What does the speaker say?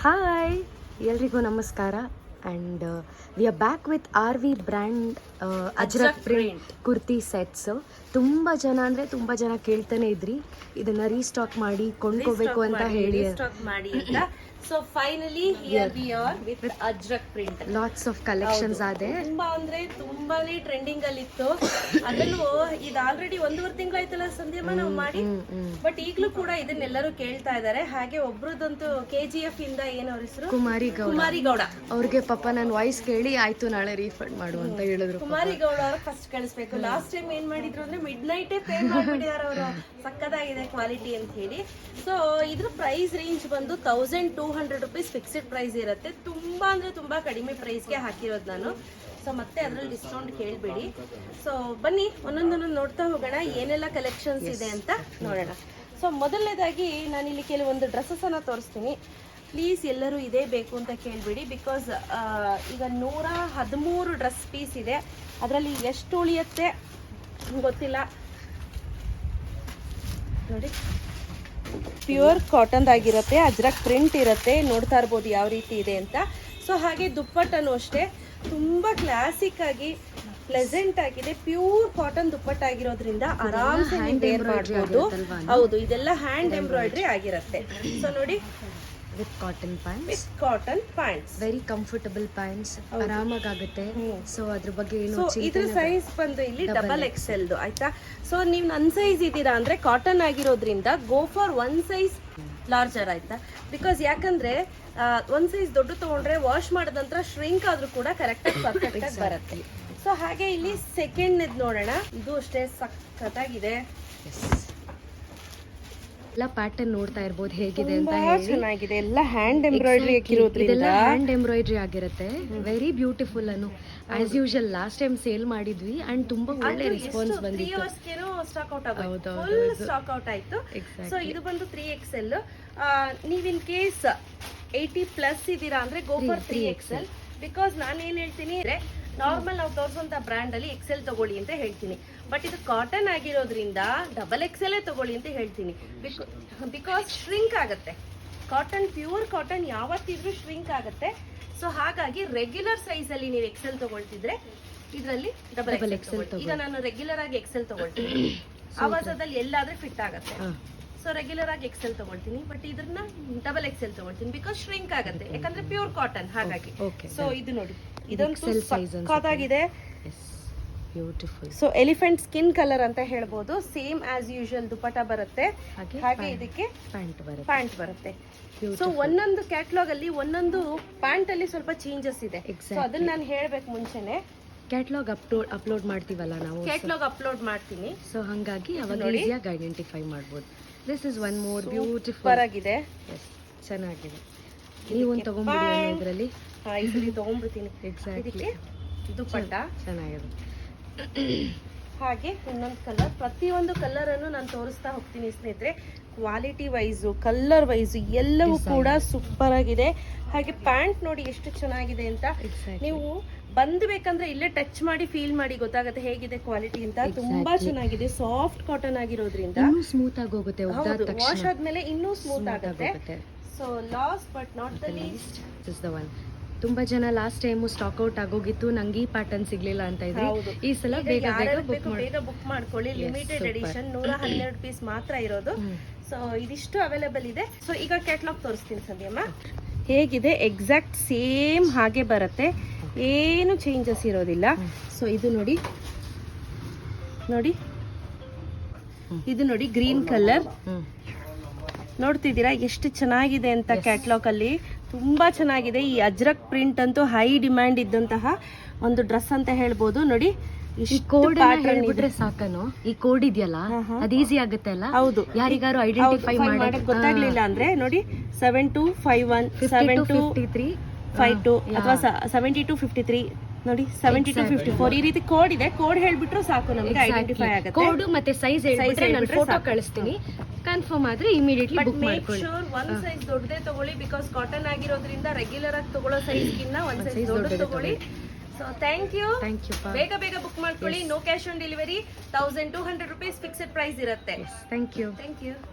Hi ಎಲ್ರಿಗೂ ನಮಸ್ಕಾರ and we are back with R V brand Ajrak print kurti sets. ತುಂಬ ಜನ ಅಂದರೆ ತುಂಬ ಜನ ಕೇಳ್ತಾನೆ ಇದ್ರಿ ಇದನ್ನು ರೀಸ್ಟಾಕ್ ಮಾಡಿ ಕೊಂಡ್ಕೋಬೇಕು ಅಂತ ಹೇಳಿ. So finally here we are with Ajrakh print. Lots of collections ಆದೆ. ತುಂಬಾ ಅಂದ್ರೆ ತುಂಬಾನೇ ಟ್ರೆಂಡಿಂಗ್ ಅಲ್ಲಿ ಇತ್ತು. ಅದನ್ನು ಇದು ಆಲ್ರೆಡಿ 1.5 ತಿಂಗಳಾಯ್ತಲ್ಲ ಸಂಧ್ಯಮ್ಮ ನಾವು ಮಾಡಿ, ಬಟ್ ಈಗಲೂ ಕೂಡ ಇದನ್ನೆಲ್ಲರೂ ಕೇಳ್ತಾ ಇದ್ದಾರೆ. ಹಾಗೆ ಒಬ್ರದಂತೂ KGF ಇಂದ ಏನು ಅವ್ರ ಹೆಸರು ಕುಮಾರಿ ಗೌಡ, ಅವ್ರಿಗೆ ಪಾಪ ನಾನು ವಾಯ್ಸ್ ಕೇಳಿ ಆಯ್ತು ನಾಳೆ ರೀಫಂಡ್ ಮಾಡು ಅಂತ ಹೇಳಿದ್ರು. ಕುಮಾರಿ ಗೌಡ ಅವ್ರ ಫಸ್ಟ್ ಕಳಿಸ್ಬೇಕು. ಲಾಸ್ಟ್ ಟೈಮ್ ಏನ್ ಮಾಡಿದ್ರು ಅಂದ್ರೆ ಮಿಡ್ ನೈಟೇ ಪೇ ಮಾಡ್ಬಿಟ್ಟಿದ್ದಾರೆ ಅವರು, ಸಕ್ಕದಾಗಿದೆ ಕ್ವಾಲಿಟಿ ಅಂತ ಹೇಳಿ. ಸೊ ಇದ್ರ ಪ್ರೈಸ್ ರೇಂಜ್ ಬಂದು 1200 ರೂಪೀಸ್ ಫಿಕ್ಸ್ಡ್ ಪ್ರೈಸ್ ಇರುತ್ತೆ. ತುಂಬಾ ಅಂದ್ರೆ ತುಂಬಾ ಕಡಿಮೆ ಪ್ರೈಸ್ಗೆ ಹಾಕಿರೋದು ನಾನು. ಸೊ ಮತ್ತೆ ಅದ್ರಲ್ಲಿ ಡಿಸ್ಕೌಂಟ್ ಕೇಳಬೇಡಿ. ಸೊ ಬನ್ನಿ ಒಂದೊಂದನ್ನು ನೋಡ್ತಾ ಹೋಗೋಣ ಏನೆಲ್ಲ ಕಲೆಕ್ಷನ್ಸ್ ಇದೆ ಅಂತ ನೋಡೋಣ. ಸೊ ಮೊದಲನೇದಾಗಿ ನಾನು ಇಲ್ಲಿ ಕೆಲವೊಂದು ಡ್ರೆಸ್ಸಸ್ ಅನ್ನ ತೋರಿಸ್ತೀನಿ. ಪ್ಲೀಸ್ ಎಲ್ಲರೂ ಇದೇ ಬೇಕು ಅಂತ ಕೇಳಬೇಡಿ, ಬಿಕಾಸ್ ಈಗ 113 ಡ್ರೆಸ್ ಪೀಸ್ ಇದೆ. ಅದರಲ್ಲಿ ಎಷ್ಟು ಉಳಿಯುತ್ತೆ ಗೊತ್ತಿಲ್ಲ. ನೋಡಿ, ಪ್ಯೂರ್ ಕಾಟನ್ ಆಗಿರುತ್ತೆ, ಅಜ್ರಕ್ ಪ್ರಿಂಟ್ ಇರುತ್ತೆ. ನೋಡ್ತಾ ಇರ್ಬೋದು ಯಾವ ರೀತಿ ಇದೆ ಅಂತ. ಸೊ ಹಾಗೆ ದುಪ್ಪಟ್ಟನು ಅಷ್ಟೇ ತುಂಬಾ ಕ್ಲಾಸಿಕ್ ಆಗಿ ಪ್ಲೆಸೆಂಟ್ ಆಗಿದೆ. ಪ್ಯೂರ್ ಕಾಟನ್ ದುಪ್ಪಟ್ಟ ಆಗಿರೋದ್ರಿಂದ ಆರಾಮ್ಸೆ ವೇರ್ ಮಾಡ್ಬೋದು. ಹೌದು, ಇದೆಲ್ಲ ಹ್ಯಾಂಡ್ ಎಂಬ್ರಾಯ್ಡ್ರಿ ಆಗಿರುತ್ತೆ. ಸೊ ನೋಡಿ, with cotton pants very comfortable pants, ಆರಾಮಾಗುತ್ತೆ. ಸೊ ಅದ್ರ ಬಗ್ಗೆ ಏನು, ಇದ್ರ ಸೈಜ್ ಬಂದು ಇಲ್ಲಿ ಡಬಲ್ XL ಆಯ್ತಾ. ಸೊ ನೀವು ನನ್ನ ಸೈಜ್ ಇದ್ದೀರಾ ಅಂದ್ರೆ ಕಾಟನ್ ಆಗಿರೋದ್ರಿಂದ ಗೋ ಫಾರ್ 1 ಸೈಜ್ ಲಾರ್ಜರ್ ಆಯ್ತಾ. ಬಿಕಾಸ್ ಯಾಕಂದ್ರೆ 1 ಸೈಜ್ ದೊಡ್ಡ ತಗೊಂಡ್ರೆ ವಾಶ್ ಮಾಡಿದ ನಂತರ ಶ್ರಿಂಕ್ ಆದ್ರೂ ಕೂಡ ಕರೆಕ್ಟ್ ಆಗಿ ಪರ್ಫೆಕ್ಟ್ ಆಗಿ ಬರುತ್ತೆ. ಸೊ ಹಾಗೆ ಇಲ್ಲಿ ಸೆಕೆಂಡ್ ನೋಡೋಣ. ಇದು ಅಷ್ಟೇ ಸಖತ್ತಾಗಿದೆ. ಎಲ್ಲ ಪ್ಯಾಟರ್ನ್ ನೋಡ್ತಾ ಇರ್ಬೋದು ಹೇಗಿದೆ ಅಂತ ಹೇಳಿ. ಚೆನ್ನಾಗಿದೆ, ಎಲ್ಲ ಹ್ಯಾಂಡ್ ಎಂಬ್ರಾಯ್ಡ್ರಿ ಆಗಿರೋದ್ರಿಂದ ಹ್ಯಾಂಡ್ ಎಂಬ್ರಾಯ್ಡ್ರಿ ಆಗಿರುತ್ತೆ. ವೆರಿ ಬ್ಯೂಟಿಫುಲ್ ಅನ್ನು as usual last time sale ಮಾಡಿದ್ವಿ ಅಂಡ್ ತುಂಬಾ ಒಳ್ಳೆ ರೆಸ್ಪಾನ್ಸ್ ಬಂದಿತ್ತು. ಸ್ಟಾಕ್ ಔಟ್ ಆಯ್ತು. ಸೊ ಇದು ಬಂದು 3XL. ನೀವ್ ಇನ್ ಕೇಸ್ 80+ ಇದ್ದೀರಾ ಅಂದ್ರೆ ಗೋ ಫಾರ್ 3XL. ಬಿಕಾಸ್ ನಾನು ಏನ್ ಹೇಳ್ತೀನಿ ಅಂದ್ರೆ ನಾರ್ಮಲ್ ನಾವು ತೋರಿಸುವಂತ ಬ್ರ್ಯಾಂಡ್ ಅಲ್ಲಿ XL ತಗೊಳ್ಳಿ ಅಂತ ಹೇಳ್ತೀನಿ. ಬಟ್ ಇದು ಕಾಟನ್ ಆಗಿರೋದ್ರಿಂದ ಡಬಲ್ XL ತಗೊಳ್ಳಿ ಅಂತ ಹೇಳ್ತೀನಿ. ಬಿಕಾಸ್ ಶ್ರಿಂಕ್ ಆಗುತ್ತೆ. ಕಾಟನ್, ಪ್ಯೂರ್ ಕಾಟನ್ ಯಾವತ್ತಿದ್ರೂ ಶ್ರಿಂಕ್ ಆಗುತ್ತೆ. ಸೊ ಹಾಗಾಗಿ ರೆಗ್ಯುಲರ್ ಸೈಜ್ ಅಲ್ಲಿ ನೀವು XL ತಗೊಳ್ತಿದ್ರೆ ಇದರಲ್ಲಿ ಡಬಲ್ XL. ಈಗ ನಾನು ರೆಗ್ಯುಲರ್ ಆಗಿ XL ತಗೊಳ್ತೀನಿ, ಆವಾಜದಲ್ಲಿ ಎಲ್ಲಾದ್ರೆ ಫಿಟ್ ಆಗುತ್ತೆ. ಸೊ ರೆಗ್ಯುಲರ್ ಆಗಿ XL ತಗೊಳ್ತೀನಿ, ಬಟ್ ಇದನ್ನ ಡಬಲ್ XL ತಗೊಳ್ತೀನಿ ಬಿಕಾಸ್ ಶ್ರಿಂಕ್ ಆಗುತ್ತೆ, ಯಾಕಂದ್ರೆ ಪ್ಯೂರ್ ಕಾಟನ್ ಹಾಗಾಗಿ. ಸೊ ಇದು ನೋಡಿ, ಇದೊಂದು ಸಖತ್ತಾಗಿದೆ, beautiful. So elephant skin colour ಅಂತ ಹೇಳ್ಬೋದು. ಸೇಮ್ ಆಸ್ ಯೂಶುವಲ್ ದುಪಟ್ಟ ಬರುತ್ತೆ, ಹಾಗೆ ಇದಕ್ಕೆ ಪ್ಯಾಂಟ್ ಬರುತ್ತೆ. ಸೊ ಒಂದೊಂದು ಕ್ಯಾಟ್ಲಾಗ್ ಅಲ್ಲಿ ಒಂದೊಂದು ಪ್ಯಾಂಟ್ ಅಲ್ಲಿ ಸ್ವಲ್ಪ ಚೇಂಜಸ್ ಇದೆ. ಸೊ ಅದನ್ನ ನಾನು ಹೇಳ್ಬೇಕು ಮುಂಚೆನೆ. ಕ್ಯಾಟ್ಲಾಗ್ ಅಪ್ಲೋಡ್ ಮಾಡ್ತೀವಲ್ಲ ನಾವು, ಕ್ಯಾಟ್ಲಾಗ್ ಅಪ್ಲೋಡ್ ಮಾಡ್ತೀನಿ. ಸೊ ಹಾಗಾಗಿ ಅವಾಗ ಈಸಿಯಾಗಿ ಐಡೆಂಟಿಫೈ ಮಾಡ್ಬೋದು. This is one more beautiful ಆಗಿದೆ, ಚೆನ್ನಾಗಿದೆ. ನೀವೊಂದು ತಗೊಂಡ್ಬಿಡಿ ಇದರಲ್ಲಿ. ಇದರಲ್ಲಿ ತಗೊಂಡ್ಬಿಡ್ತೀನಿ. ಎಕ್ಸಾಕ್ಟ್ಲಿ, ದುಪಟ್ಟ ಚೆನ್ನಾಗಿದೆ. ಹಾಗೆ ಇನ್ನೊಂದು ಕಲರ್, ಪ್ರತಿಯೊಂದು ಕಲರ್ ಅನ್ನು ನಾನು ತೋರಿಸ್ತಾ ಹೋಗ್ತೀನಿ ಸ್ನೇಹಿತರೆ. ಕ್ವಾಲಿಟಿ ವೈಸು, ಕಲರ್ ವೈಸು ಎಲ್ಲವೂ ಕೂಡ ಸೂಪರ್ ಆಗಿದೆ. ಹಾಗೆ ಪ್ಯಾಂಟ್ ನೋಡಿ ಎಷ್ಟು ಚೆನ್ನಾಗಿದೆ ಅಂತ. ನೀವು ಬಂದ್ಬೇಕಂದ್ರೆ ಇಲ್ಲೇ ಟಚ್ ಮಾಡಿ ಫೀಲ್ ಮಾಡಿ ಗೊತ್ತಾಗುತ್ತೆ ಹೇಗಿದೆ ಕ್ವಾಲಿಟಿ ಅಂತ. ತುಂಬಾ ಚೆನ್ನಾಗಿದೆ, ಸಾಫ್ಟ್ ಕಾಟನ್ ಆಗಿರೋದ್ರಿಂದ ಸ್ಮೂತ್ ಆಗಿ ಹೋಗುತ್ತೆ. ವಾಶ್ ಆದ್ಮೇಲೆ ಇನ್ನೂ ಸ್ಮೂತ್ ಆಗುತ್ತೆ. So last but not the least is the one. ತುಂಬಾ ಜನ ಲಾಸ್ಟ್ ಟೈಮ್ ಸ್ಟಾಕ್ ಔಟ್ ಆಗೋಗಿತ್ತು, ನಂಗೆ ಈ ಪ್ಯಾಟರ್ನ್ ಸಿಗ್ಲಿಲ್ಲ ಅಂತ ಇದ್ರೆ ಈ ಸಲ ಬೇಗ ಬುಕ್ ಮಾಡ್ಕೊಳ್ಳಿ. ಲಿಮಿಟೆಡ್ ಎಡಿಷನ್ 112 ಪೀಸ್ ಮಾತ್ರ ಇರೋದು. ಸೊ ಇದಿಷ್ಟು ಅವೈಲೇಬಲ್ ಇದೆ. ಸೊ ಈಗ ಕ್ಯಾಟ್ಲಾಗ್ ತೋರಿಸ್ತೀನಿ ಸಂಧ್ಯಮ್ಮ. ಹೇಗಿದೆ ಎಕ್ಸಾಕ್ಟ್ ಸೇಮ್ ಹಾಗೆ ಬರುತ್ತೆ, ಏನು ಚೇಂಜಸ್ ಇರೋದಿಲ್ಲ. ಸೊ ಇದು ನೋಡಿ, ಇದು ನೋಡಿ ಗ್ರೀನ್ ಕಲರ್ ನೋಡ್ತಿದ್ದೀರಾ ಎಷ್ಟು ಚೆನ್ನಾಗಿದೆ ಅಂತ. ಕ್ಯಾಟ್ಲಾಗ್ ಅಲ್ಲಿ ತುಂಬಾ ಚೆನ್ನಾಗಿದೆ. ಈ ಅಜ್ರಕ್ ಪ್ರಿಂಟ್ ಅಂತೂ ಹೈ ಡಿಮ್ಯಾಂಡ್ ಇದ್ದಂತಹ ಒಂದು ಡ್ರೆಸ್ ಅಂತ ಹೇಳ್ಬೋದು. ನೋಡಿ, ಈ ಕೋಡ್ ಹೇಳ್ಬಿಟ್ರೆ ಸಾಕನು. ಈ ಕೋಡ್ ಇದೆಯಲ್ಲ ಅದು ಈಸಿ ಆಗುತ್ತೆ ಅಲ್ಲ. ಹೌದು, ಯಾರಿಗಾರು ಐಡೆಂಟಿಫೈ ಮಾಡಕ್ ಗೊತ್ತಾಗ್ಲಿಲ್ಲ ಅಂದ್ರೆ ನೋಡಿ 7251 7252 ಅಥವಾ 7253 ನೋಡಿ 7254 ಈ ರೀತಿ ಕೋಡ್ ಇದೆ. ಕೋಡ್ ಹೇಳ್ಬಿಟ್ರು ಸಾಕು, ನಮಗೆ ಐಡೆಂಟಿಫೈ ಆಗುತ್ತೆ. ಕೋಡ್ ಮತ್ತೆ ಸೈಜ್ ಹೇಳ್ಬಿಟ್ರೆ ನಾನು ಫೋಟೋ ಕಳಿಸ್ತೀನಿ. ಕನ್ಫರ್ಮ್ ಆದ್ರೆ ಇಮಿಡಿಯೇಟ್ಲಿ ಬುಕ್ ಮಾಡ್ಕೊಳ್ಳಿ. ಒಂದ್ ಸೈಜ್ ದೊಡ್ಡದೇ ತಗೊಳ್ಳಿ, ಬಿಕಾಸ್ ಕಾಟನ್ ಆಗಿರೋದ್ರಿಂದ ರೆಗ್ಯುಲರ್ ಆಗಿ ತಗೊಳ್ಳೋ ಸೈಜ್ ಗಿನ್ನ ಒಂದ್ ಸೈಜ್ ದೊಡ್ಡದು ತಗೊಳ್ಳಿ. So thank you. ಬೇಗ ಬುಕ್ ಮಾಡ್ಕೊಳ್ಳಿ. No cash on delivery. 1200 rupees fixed price ಇರುತ್ತೆ. Thank you.